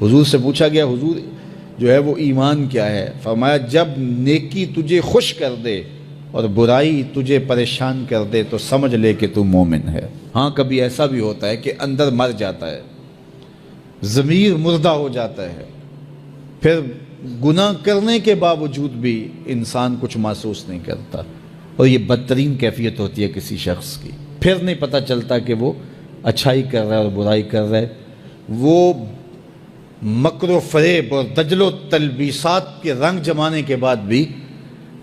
حضور سے پوچھا گیا حضور جو ہے وہ ایمان کیا ہے؟ فرمایا جب نیکی تجھے خوش کر دے اور برائی تجھے پریشان کر دے تو سمجھ لے کہ تو مومن ہے۔ ہاں کبھی ایسا بھی ہوتا ہے کہ اندر مر جاتا ہے، ضمیر مردہ ہو جاتا ہے، پھر گناہ کرنے کے باوجود بھی انسان کچھ محسوس نہیں کرتا، اور یہ بدترین کیفیت ہوتی ہے کسی شخص کی۔ پھر نہیں پتہ چلتا کہ وہ اچھائی کر رہا ہے اور برائی کر رہا ہے۔ وہ مکر و فریب اور دجل و تلبیسات کے رنگ جمانے کے بعد بھی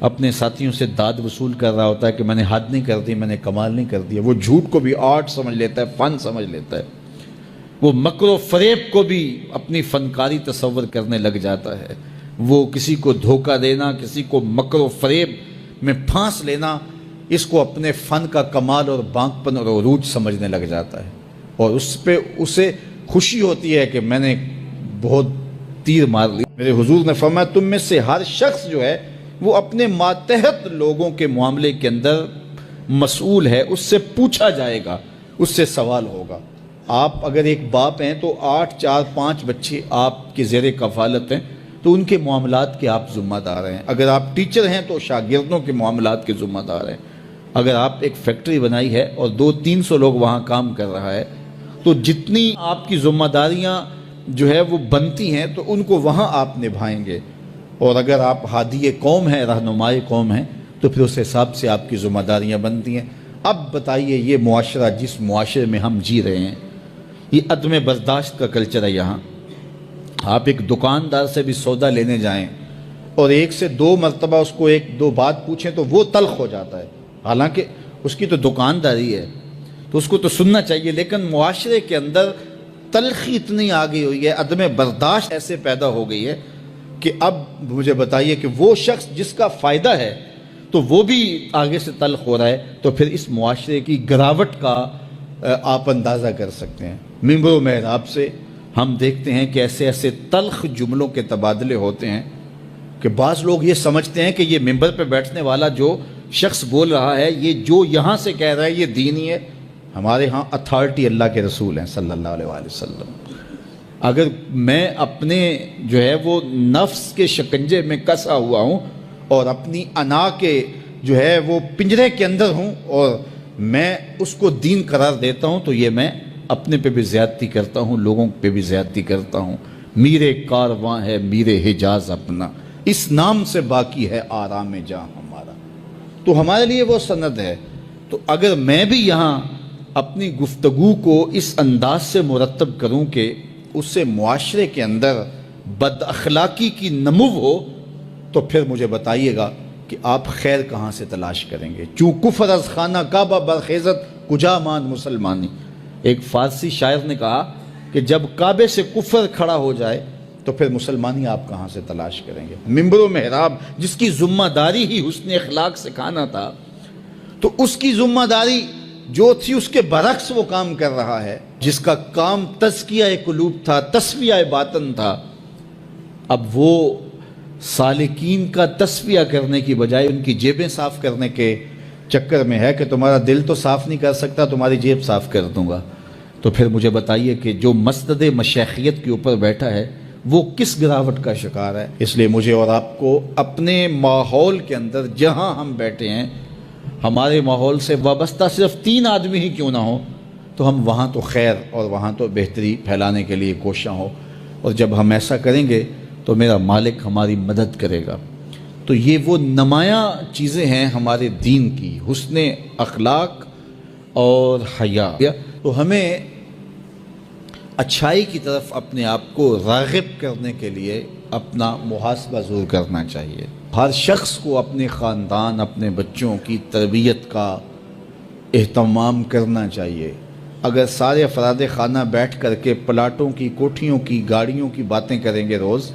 اپنے ساتھیوں سے داد وصول کر رہا ہوتا ہے کہ میں نے حد نہیں کر دی، میں نے کمال نہیں کر دیا۔ وہ جھوٹ کو بھی آرٹ سمجھ لیتا ہے، فن سمجھ لیتا ہے، وہ مکر و فریب کو بھی اپنی فنکاری تصور کرنے لگ جاتا ہے۔ وہ کسی کو دھوکہ دینا، کسی کو مکر و فریب میں پھانس لینا، اس کو اپنے فن کا کمال اور بانکپن اور عروج سمجھنے لگ جاتا ہے، اور اس پہ اسے خوشی ہوتی ہے کہ میں نے بہت تیر مار لی۔ میرے حضور نے فرمایا تم میں سے ہر شخص جو ہے وہ اپنے ماتحت لوگوں کے معاملے کے اندر مسئول ہے، اس سے پوچھا جائے گا، اس سے سوال ہوگا۔ آپ اگر ایک باپ ہیں تو 8 4 5 بچے آپ کے زیر کفالت ہیں، تو ان کے معاملات کے آپ ذمہ دار ہیں۔ اگر آپ ٹیچر ہیں تو شاگردوں کے معاملات کے ذمہ دار ہیں۔ اگر آپ ایک فیکٹری بنائی ہے اور 200-300 لوگ وہاں کام کر رہا ہے، تو جتنی آپ کی ذمہ داریاں جو ہے وہ بنتی ہیں تو ان کو وہاں آپ نبھائیں گے۔ اور اگر آپ ہادی قوم ہیں، رہنمائی قوم ہیں، تو پھر اس حساب سے آپ کی ذمہ داریاں بنتی ہیں۔ اب بتائیے یہ معاشرہ جس معاشرے میں ہم جی رہے ہیں، یہ عدم برداشت کا کلچر ہے۔ یہاں آپ ایک دکاندار سے بھی سودا لینے جائیں اور 1 سے 2 مرتبہ اس کو 1-2 بات پوچھیں تو وہ تلخ ہو جاتا ہے، حالانکہ اس کی تو دکانداری ہے تو اس کو تو سننا چاہیے، لیکن معاشرے کے اندر تلخی اتنی آ گئی ہوئی ہے، عدم برداشت ایسے پیدا ہو گئی ہے کہ اب مجھے بتائیے کہ وہ شخص جس کا فائدہ ہے تو وہ بھی آگے سے تلخ ہو رہا ہے، تو پھر اس معاشرے کی گراوٹ کا آپ اندازہ کر سکتے ہیں۔ ممبر و محراب سے ہم دیکھتے ہیں کہ ایسے ایسے تلخ جملوں کے تبادلے ہوتے ہیں کہ بعض لوگ یہ سمجھتے ہیں کہ یہ ممبر پہ بیٹھنے والا جو شخص بول رہا ہے، یہ جو یہاں سے کہہ رہا ہے یہ دینی ہے۔ ہمارے ہاں اتھارٹی اللہ کے رسول ہیں صلی اللہ علیہ وآلہ وسلم۔ اگر میں اپنے جو ہے وہ نفس کے شکنجے میں کسا ہوا ہوں اور اپنی انا کے جو ہے وہ پنجرے کے اندر ہوں اور میں اس کو دین قرار دیتا ہوں، تو یہ میں اپنے پہ بھی زیادتی کرتا ہوں، لوگوں پہ بھی زیادتی کرتا ہوں۔ میرے کارواں ہے میرے حجاز اپنا، اس نام سے باقی ہے آرام جاں ہمارا۔ تو ہمارے لیے وہ سند ہے۔ تو اگر میں بھی یہاں اپنی گفتگو کو اس انداز سے مرتب کروں کہ اس سے معاشرے کے اندر بد اخلاقی کی نمو ہو، تو پھر مجھے بتائیے گا کہ آپ خیر کہاں سے تلاش کریں گے؟ چوں کفر از خانہ کعبہ برخیزت کجا ماند مسلمانی۔ ایک فارسی شاعر نے کہا کہ جب کعبے سے کفر کھڑا ہو جائے تو پھر مسلمانی آپ کہاں سے تلاش کریں گے؟ ممبر و محراب جس کی ذمہ داری ہی حسن اخلاق سکھانا تھا، تو اس کی ذمہ داری جو تھی اس کے برعکس وہ کام کر رہا ہے۔ جس کا کام تزکیہ قلوب تھا، تصفیہ باطن تھا، اب وہ سالکین کا تصفیہ کرنے کی بجائے ان کی جیبیں صاف کرنے کے چکر میں ہے کہ تمہارا دل تو صاف نہیں کر سکتا، تمہاری جیب صاف کر دوں گا۔ تو پھر مجھے بتائیے کہ جو مسند مشیخیت کے اوپر بیٹھا ہے وہ کس گراوٹ کا شکار ہے؟ اس لیے مجھے اور آپ کو اپنے ماحول کے اندر جہاں ہم بیٹھے ہیں، ہمارے ماحول سے وابستہ صرف 3 آدمی ہی کیوں نہ ہو، تو ہم وہاں تو خیر اور وہاں تو بہتری پھیلانے کے لیے کوشاں ہو، اور جب ہم ایسا کریں گے تو میرا مالک ہماری مدد کرے گا۔ تو یہ وہ نمایاں چیزیں ہیں ہمارے دین کی، حسن اخلاق اور حیا۔ تو ہمیں اچھائی کی طرف اپنے آپ کو راغب کرنے کے لیے اپنا محاسبہ ضرور کرنا چاہیے۔ ہر شخص کو اپنے خاندان، اپنے بچوں کی تربیت کا اہتمام کرنا چاہیے۔ اگر سارے افراد خانہ بیٹھ کر کے پلاٹوں کی، کوٹھیوں کی، گاڑیوں کی باتیں کریں گے روز،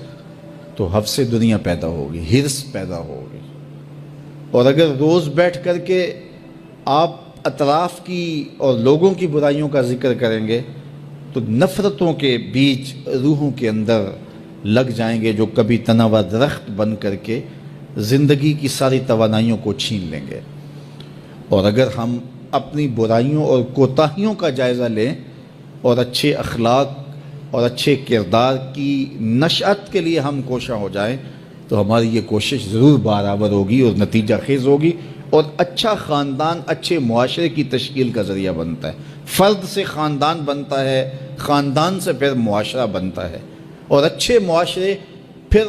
تو حفظ دنیا پیدا ہوگی، ہرس پیدا ہوگی۔ اور اگر روز بیٹھ کر کے آپ اطراف کی اور لوگوں کی برائیوں کا ذکر کریں گے تو نفرتوں کے بیج روحوں کے اندر لگ جائیں گے، جو کبھی تناور درخت بن کر کے زندگی کی ساری توانائیوں کو چھین لیں گے۔ اور اگر ہم اپنی برائیوں اور کوتاہیوں کا جائزہ لیں اور اچھے اخلاق اور اچھے کردار کی نشأت کے لیے ہم کوشاں ہو جائیں تو ہماری یہ کوشش ضرور برابر ہوگی اور نتیجہ خیز ہوگی، اور اچھا خاندان اچھے معاشرے کی تشکیل کا ذریعہ بنتا ہے۔ فرد سے خاندان بنتا ہے، خاندان سے پھر معاشرہ بنتا ہے، اور اچھے معاشرے پھر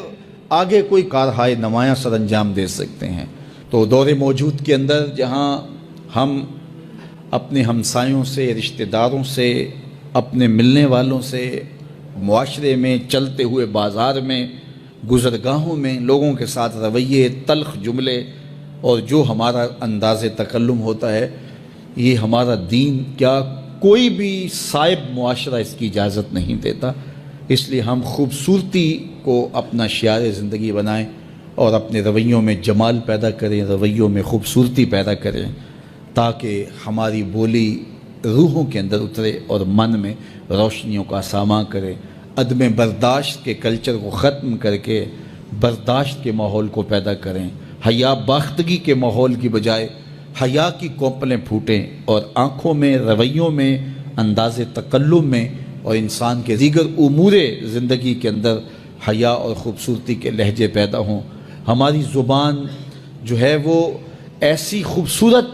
آگے کوئی کارہائے نمایاں سر انجام دے سکتے ہیں۔ تو دور موجود کے اندر جہاں ہم اپنے ہمسایوں سے، رشتہ داروں سے، اپنے ملنے والوں سے، معاشرے میں، چلتے ہوئے بازار میں، گزرگاہوں میں لوگوں کے ساتھ رویے، تلخ جملے اور جو ہمارا انداز تکلم ہوتا ہے، یہ ہمارا دین کیا کوئی بھی صائب معاشرہ اس کی اجازت نہیں دیتا۔ اس لیے ہم خوبصورتی کو اپنا شعار زندگی بنائیں اور اپنے رویوں میں جمال پیدا کریں، رویوں میں خوبصورتی پیدا کریں، تاکہ ہماری بولی روحوں کے اندر اترے اور من میں روشنیوں کا ساماں کرے۔ عدم برداشت کے کلچر کو ختم کر کے برداشت کے ماحول کو پیدا کریں، حیا باختگی کے ماحول کی بجائے حیا کی کوپلیں پھوٹیں، اور آنکھوں میں، رویوں میں، انداز تکلم میں اور انسان کے دیگر امور زندگی کے اندر حیا اور خوبصورتی کے لہجے پیدا ہوں۔ ہماری زبان جو ہے وہ ایسی خوبصورت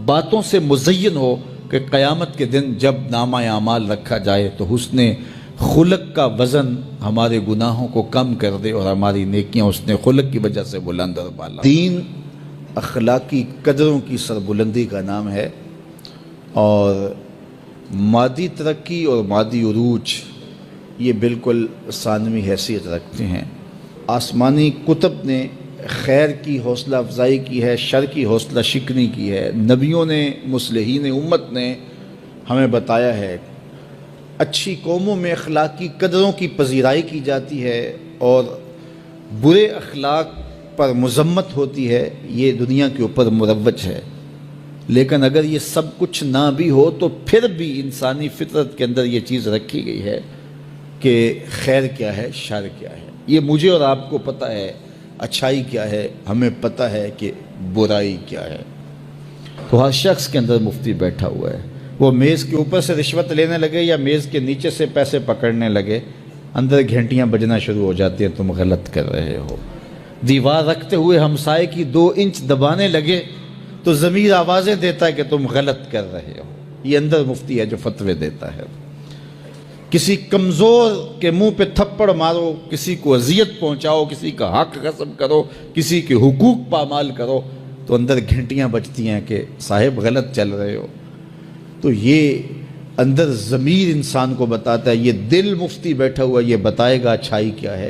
باتوں سے مزین ہو کہ قیامت کے دن جب نامہ اعمال رکھا جائے تو حسن خلق کا وزن ہمارے گناہوں کو کم کر دے اور ہماری نیکیاں حسن خلق کی وجہ سے بلند اور بالا۔ دین اخلاقی قدروں کی سربلندی کا نام ہے، اور مادی ترقی اور مادی عروج یہ بالکل ثانوی حیثیت رکھتے ہیں۔ آسمانی کتب نے خیر کی حوصلہ افزائی کی ہے، شر کی حوصلہ شکنی کی ہے۔ نبیوں نے، مصلحین امت نے ہمیں بتایا ہے اچھی قوموں میں اخلاقی قدروں کی پذیرائی کی جاتی ہے اور برے اخلاق پر مذمت ہوتی ہے، یہ دنیا کے اوپر مروج ہے۔ لیکن اگر یہ سب کچھ نہ بھی ہو تو پھر بھی انسانی فطرت کے اندر یہ چیز رکھی گئی ہے کہ خیر کیا ہے، شر کیا ہے۔ یہ مجھے اور آپ کو پتہ ہے اچھائی کیا ہے، ہمیں پتہ ہے کہ برائی کیا ہے۔ تو ہر شخص کے اندر مفتی بیٹھا ہوا ہے، وہ میز کے اوپر سے رشوت لینے لگے یا میز کے نیچے سے پیسے پکڑنے لگے، اندر گھنٹیاں بجنا شروع ہو جاتی ہیں، تم غلط کر رہے ہو۔ دیوار رکھتے ہوئے ہمسائے کی 2 انچ دبانے لگے تو ضمیر آوازیں دیتا ہے کہ تم غلط کر رہے ہو۔ یہ اندر مفتی ہے جو فتوے دیتا ہے۔ کسی کمزور کے منہ پہ تھپڑ مارو، کسی کو اذیت پہنچاؤ، کسی کا حق غصب کرو، کسی کے حقوق پامال کرو تو اندر گھنٹیاں بجتی ہیں کہ صاحب غلط چل رہے ہو۔ تو یہ اندر ضمیر انسان کو بتاتا ہے، یہ دل مفتی بیٹھا ہوا یہ بتائے گا اچھائی کیا ہے۔